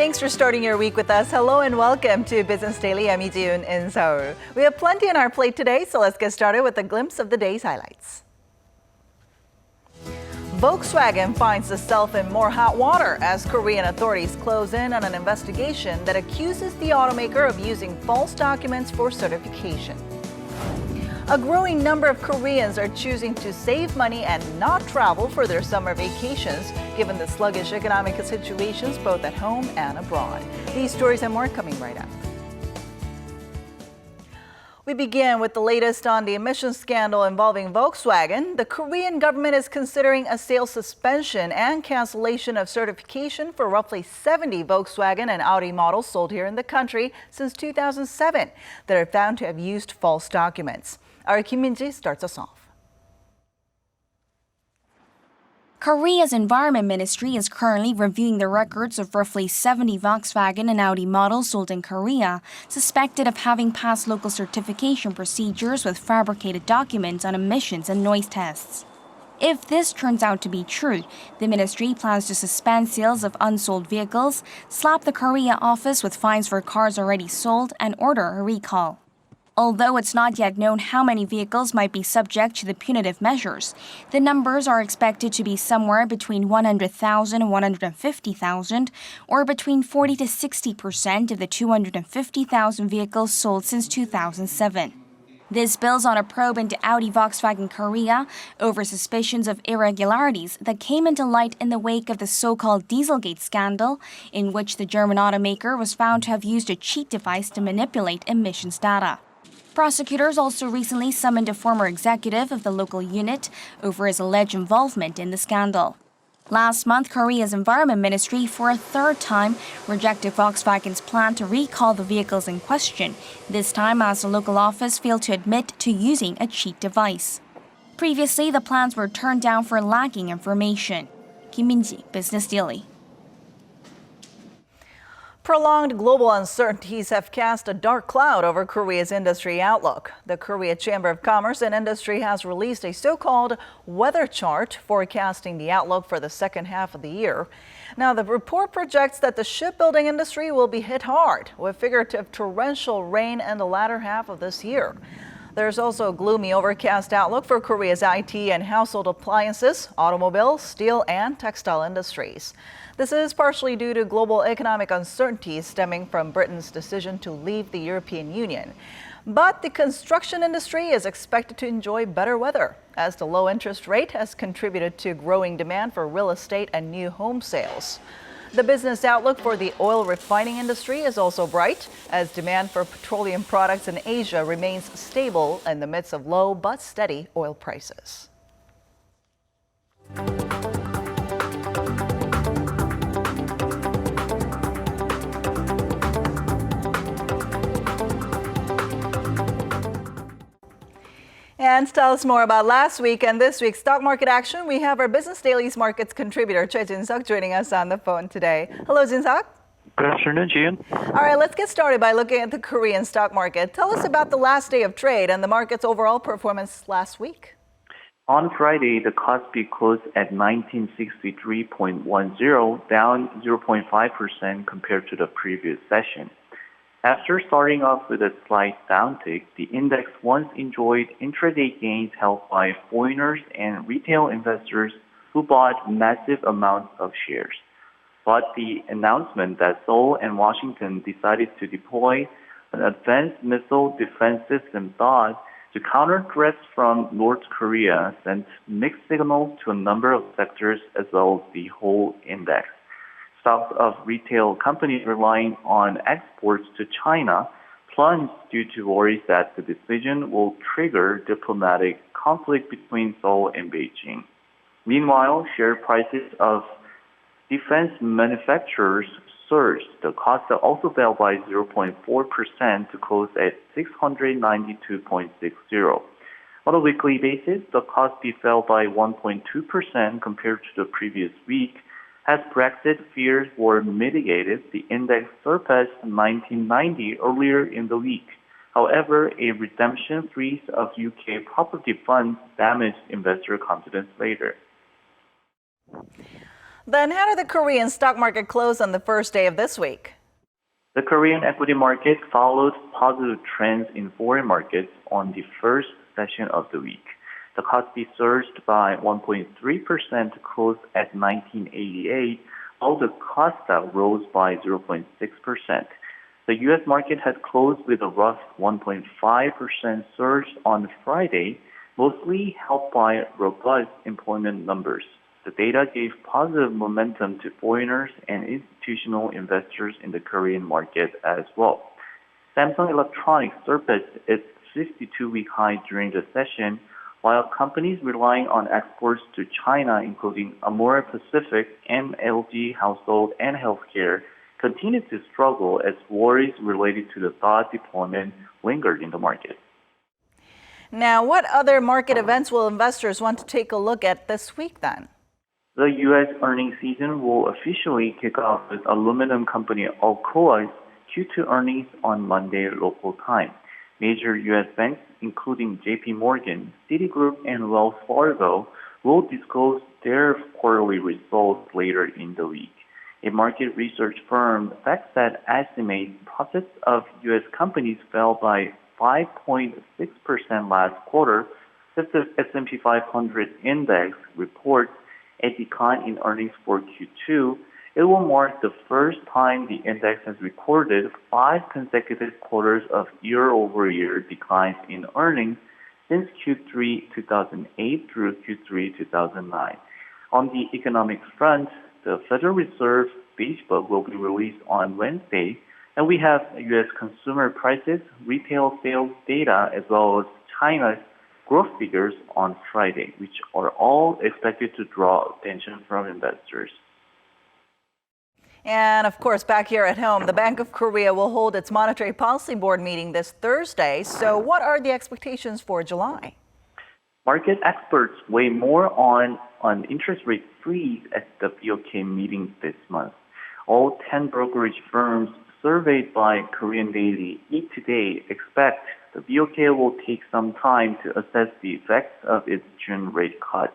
Thanks for starting your week with us. Hello and welcome to Business Daily. I'm Lee in Seoul. We have plenty on our plate today, so let's get started with a glimpse of the day's highlights. Volkswagen finds itself in more hot water as Korean authorities close in on an investigation that accuses the automaker of using false documents for certification. A growing number of Koreans are choosing to save money and not travel for their summer vacations, given the sluggish economic situations both at home and abroad. These stories and more coming right up. We begin with the latest on the emissions scandal involving Volkswagen. The Korean government is considering a sales suspension and cancellation of certification for roughly 70 Volkswagen and Audi models sold here in the country since 2007 that are found to have used false documents. Our Kim Min-ji starts us off. Korea's Environment Ministry is currently reviewing the records of roughly 70 Volkswagen and Audi models sold in Korea, suspected of having passed local certification procedures with fabricated documents on emissions and noise tests. If this turns out to be true, the ministry plans to suspend sales of unsold vehicles, slap the Korea office with fines for cars already sold, and order a recall. Although it's not yet known how many vehicles might be subject to the punitive measures, the numbers are expected to be somewhere between 100,000 and 150,000, or between 40 to 60% of the 250,000 vehicles sold since 2007. This builds on a probe into Audi Volkswagen Korea over suspicions of irregularities that came into light in the wake of the so-called Dieselgate scandal, in which the German automaker was found to have used a cheat device to manipulate emissions data. Prosecutors also recently summoned a former executive of the local unit over his alleged involvement in the scandal. Last month, Korea's Environment Ministry, for a third time, rejected Volkswagen's plan to recall the vehicles in question, this time as the local office failed to admit to using a cheat device. Previously, the plans were turned down for lacking information. Kim Min-ji, Business Daily. Prolonged global uncertainties have cast a dark cloud over Korea's industry outlook. The Korea Chamber of Commerce and Industry has released a so-called weather chart forecasting the outlook for the second half of the year. Now, the report projects that the shipbuilding industry will be hit hard with figurative torrential rain in the latter half of this year. There's also a gloomy overcast outlook for Korea's IT and household appliances, automobile, steel, and textile industries. This is partially due to global economic uncertainties stemming from Britain's decision to leave the European Union. But the construction industry is expected to enjoy better weather, as the low interest rate has contributed to growing demand for real estate and new home sales. The business outlook for the oil refining industry is also bright, as demand for petroleum products in Asia remains stable in the midst of low but steady oil prices. And to tell us more about last week and this week's stock market action, we have our Business Daily's markets contributor, Choi Jin-seok, joining us on the phone today. Hello, Jin-seok. Good afternoon, Jian. All right, let's get started by looking at the Korean stock market. Tell us about the last day of trade and the market's overall performance last week. On Friday, the Kospi closed at 1963.10, down 0.5% compared to the previous session. After starting off with a slight downtick, the index once enjoyed intraday gains held by foreigners and retail investors who bought massive amounts of shares. But the announcement that Seoul and Washington decided to deploy an advanced missile defense system THAAD to counter threats from North Korea sent mixed signals to a number of sectors as well as the whole index. Stocks of retail companies relying on exports to China plunged due to worries that the decision will trigger diplomatic conflict between Seoul and Beijing. Meanwhile, share prices of defense manufacturers surged. The Kospi also fell by 0.4% to close at 692.60. On a weekly basis, the Kospi fell by 1.2% compared to the previous week. As Brexit fears were mitigated, the index surpassed 1990 earlier in the week. However, a redemption freeze of UK property funds damaged investor confidence later. Then how did the Korean stock market close on the first day of this week? The Korean equity market followed positive trends in foreign markets on the first session of the week. The Kospi surged by 1.3% to close at 1988, while the Kosdaq rose by 0.6%. The U.S. market had closed with a rough 1.5% surge on Friday, mostly helped by robust employment numbers. The data gave positive momentum to foreigners and institutional investors in the Korean market as well. Samsung Electronics surpassed its 52-week high during the session, while companies relying on exports to China, including Amore Pacific, MLG Household, and Healthcare, continued to struggle as worries related to the THAAD deployment lingered in the market. Now, what other market events will investors want to take a look at this week then? The U.S. earnings season will officially kick off with aluminum company Alcoa's Q2 earnings on Monday local time. Major U.S. banks, including J.P. Morgan, Citigroup, and Wells Fargo, will disclose their quarterly results later in the week. A market research firm, FactSet, estimates profits of U.S. companies fell by 5.6% last quarter. If the S&P 500 index reports a decline in earnings for Q2, it will mark the first time the index has recorded 5 consecutive quarters of year-over-year declines in earnings since Q3 2008 through Q3 2009. On the economic front, the Federal Reserve Beige Book will be released on Wednesday, and we have U.S. consumer prices, retail sales data, as well as China's growth figures on Friday, which are all expected to draw attention from investors. And of course, back here at home, the Bank of Korea will hold its Monetary Policy Board meeting this Thursday. So what are the expectations for July? Market experts weigh more on an interest rate freeze at the BOK meeting this month. All 10 brokerage firms surveyed by Korean daily Eat Today expect the BOK will take some time to assess the effects of its June rate cut.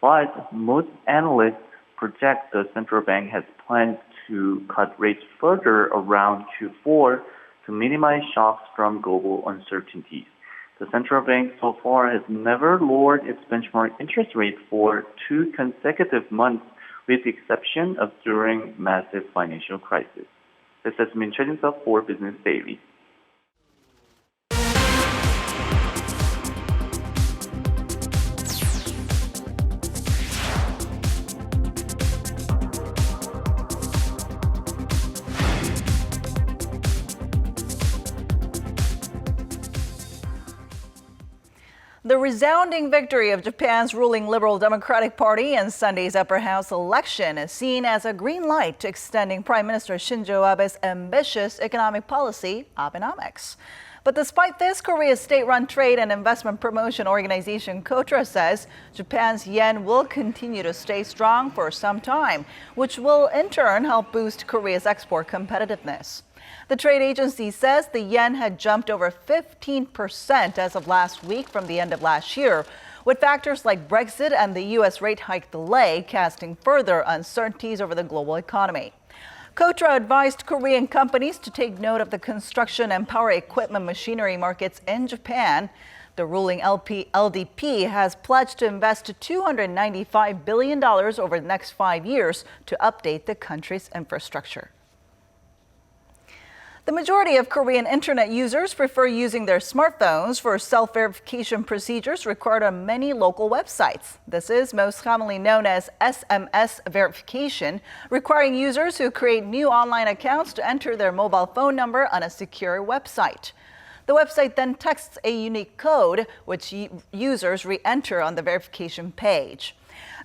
But most analysts project the central bank has planned to cut rates further around Q4 to minimize shocks from global uncertainties. The central bank so far has never lowered its benchmark interest rate for 2 consecutive months, with the exception of during massive financial crisis. This has been Choi Jin-seok for Business Daily. The resounding victory of Japan's ruling Liberal Democratic Party in Sunday's upper house election is seen as a green light to extending Prime Minister Shinzo Abe's ambitious economic policy, Abenomics. But despite this, Korea's state-run trade and investment promotion organization KOTRA says Japan's yen will continue to stay strong for some time, which will in turn help boost Korea's export competitiveness. The trade agency says the yen had jumped over 15% as of last week from the end of last year, with factors like Brexit and the U.S. rate hike delay casting further uncertainties over the global economy. KOTRA advised Korean companies to take note of the construction and power equipment machinery markets in Japan. The ruling LDP has pledged to invest $295 billion over the next 5 years to update the country's infrastructure. The majority of Korean internet users prefer using their smartphones for self-verification procedures required on many local websites. This is most commonly known as SMS verification, requiring users who create new online accounts to enter their mobile phone number on a secure website. The website then texts a unique code, which users re-enter on the verification page.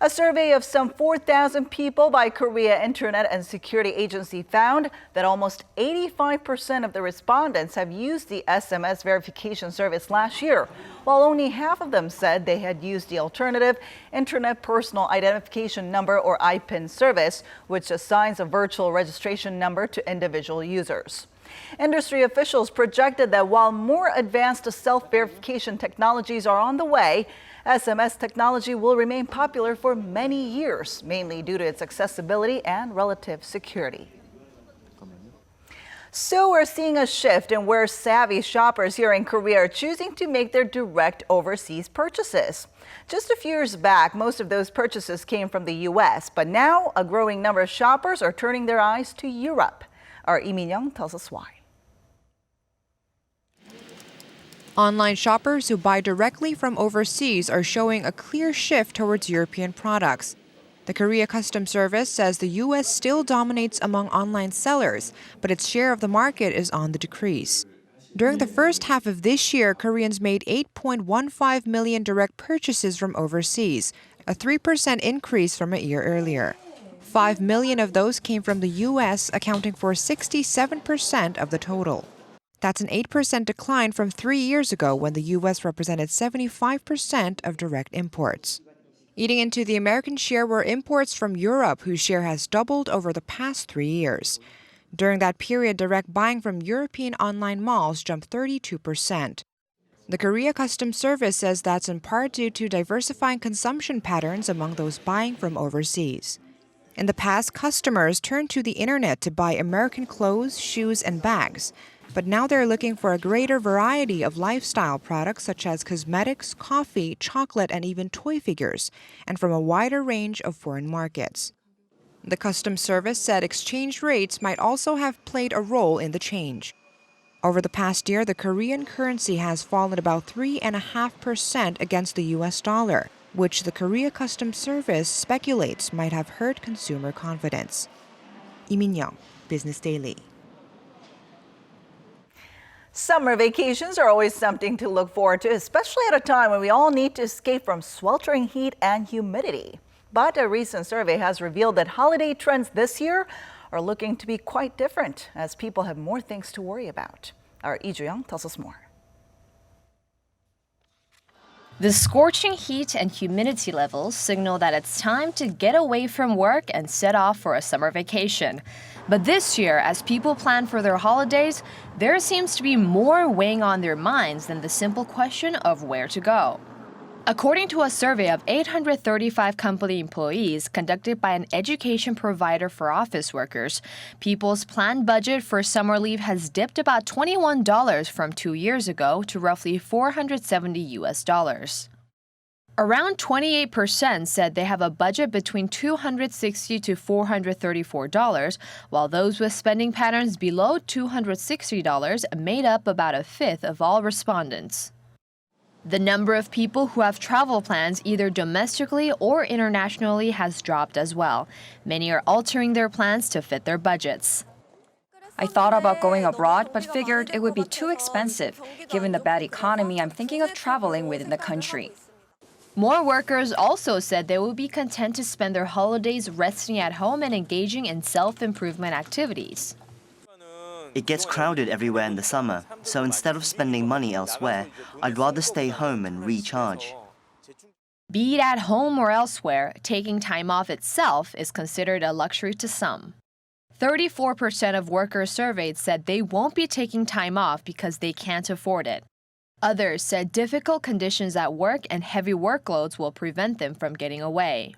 A survey of some 4,000 people by Korea Internet and Security Agency found that almost 85% of the respondents have used the SMS verification service last year, while only half of them said they had used the alternative Internet Personal Identification Number or IPIN service, which assigns a virtual registration number to individual users. Industry officials projected that while more advanced self-verification technologies are on the way, SMS technology will remain popular for many years, mainly due to its accessibility and relative security. So we're seeing a shift in where savvy shoppers here in Korea are choosing to make their direct overseas purchases. Just a few years back, most of those purchases came from the U.S., but now a growing number of shoppers are turning their eyes to Europe. Our Lee Min-young tells us why. Online shoppers who buy directly from overseas are showing a clear shift towards European products. The Korea Customs Service says the U.S. still dominates among online sellers, but its share of the market is on the decrease. During the first half of this year, Koreans made 8.15 million direct purchases from overseas, a 3% increase from a year earlier. 5 million of those came from the U.S., accounting for 67% of the total. That's an 8% decline from 3 years ago when the U.S. represented 75% of direct imports. Eating into the American share were imports from Europe, whose share has doubled over the past 3 years. During that period, direct buying from European online malls jumped 32%. The Korea Customs Service says that's in part due to diversifying consumption patterns among those buying from overseas. In the past, customers turned to the internet to buy American clothes, shoes, and bags. But now they're looking for a greater variety of lifestyle products such as cosmetics, coffee, chocolate, and even toy figures, and from a wider range of foreign markets. The Customs Service said exchange rates might also have played a role in the change. Over the past year, the Korean currency has fallen about 3.5% against the US dollar, which the Korea Customs Service speculates might have hurt consumer confidence. Lee Min-young, Business Daily. Summer vacations are always something to look forward to, especially at a time when we all need to escape from sweltering heat and humidity. But a recent survey has revealed that holiday trends this year are looking to be quite different as people have more things to worry about. Our Lee Ju-young tells us more. The scorching heat and humidity levels signal that it's time to get away from work and set off for a summer vacation. But this year, as people plan for their holidays, there seems to be more weighing on their minds than the simple question of where to go. According to a survey of 835 company employees conducted by an education provider for office workers, people's planned budget for summer leave has dipped about $21 from 2 years ago to roughly $470. Around 28% said they have a budget between $260 to $434, while those with spending patterns below $260 made up about a fifth of all respondents. The number of people who have travel plans either domestically or internationally has dropped as well. Many are altering their plans to fit their budgets. I thought about going abroad, but figured it would be too expensive. Given the bad economy, I'm thinking of traveling within the country. More workers also said they will be content to spend their holidays resting at home and engaging in self-improvement activities. It gets crowded everywhere in the summer, so instead of spending money elsewhere, I'd rather stay home and recharge. Be it at home or elsewhere, taking time off itself is considered a luxury to some. 34% of workers surveyed said they won't be taking time off because they can't afford it. Others said difficult conditions at work and heavy workloads will prevent them from getting away.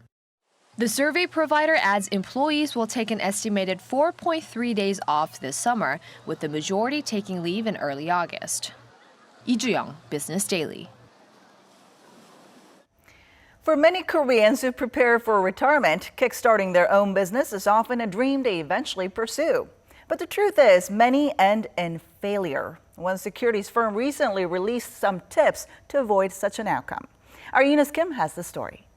The survey provider adds employees will take an estimated 4.3 days off this summer, with the majority taking leave in early August. Lee Ju-young, Business Daily. For many Koreans who prepare for retirement, kickstarting their own business is often a dream they eventually pursue. But the truth is, many end in failure. One securities firm recently released some tips to avoid such an outcome. Our Eunice Kim has the story.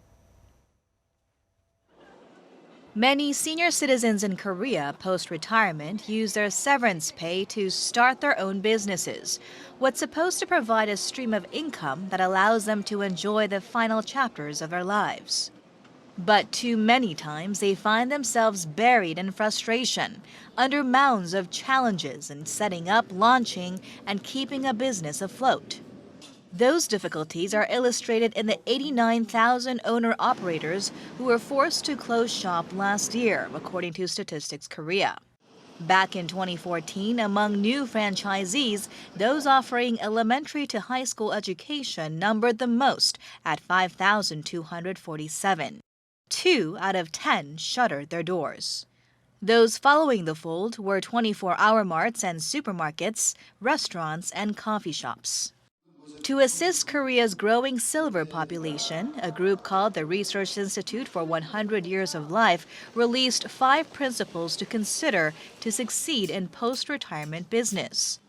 Many senior citizens in Korea post-retirement use their severance pay to start their own businesses, what's supposed to provide a stream of income that allows them to enjoy the final chapters of their lives. But too many times they find themselves buried in frustration, under mounds of challenges in setting up, launching, and keeping a business afloat. Those difficulties are illustrated in the 89,000 owner-operators who were forced to close shop last year, according to Statistics Korea. Back in 2014, among new franchisees, those offering elementary to high school education numbered the most at 5,247. 2 out of 10 shuttered their doors. Those following the fold were 24-hour marts and supermarkets, restaurants, and coffee shops. To assist Korea's growing silver population, a group called the Research Institute for 100 Years of Life released 5 principles to consider to succeed in post-retirement business.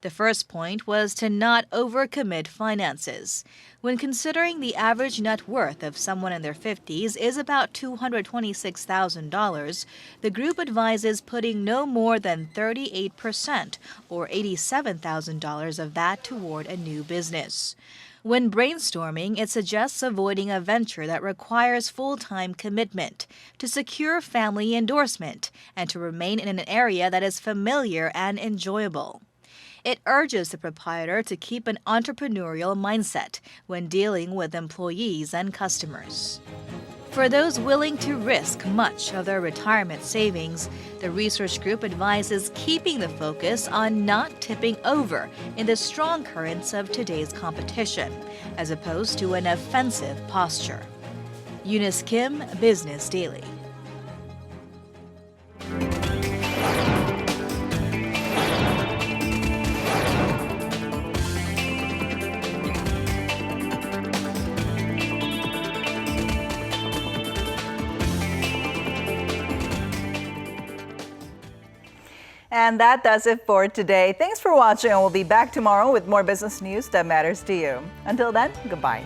The first point was to not overcommit finances. When considering the average net worth of someone in their 50s is about $226,000, the group advises putting no more than 38% or $87,000 of that toward a new business. When brainstorming, it suggests avoiding a venture that requires full-time commitment, to secure family endorsement, and to remain in an area that is familiar and enjoyable. It urges the proprietor to keep an entrepreneurial mindset when dealing with employees and customers. For those willing to risk much of their retirement savings, the research group advises keeping the focus on not tipping over in the strong currents of today's competition, as opposed to an offensive posture. Eunice Kim, Business Daily. And that does it for today. Thanks for watching, and we'll be back tomorrow with more business news that matters to you. Until then, goodbye.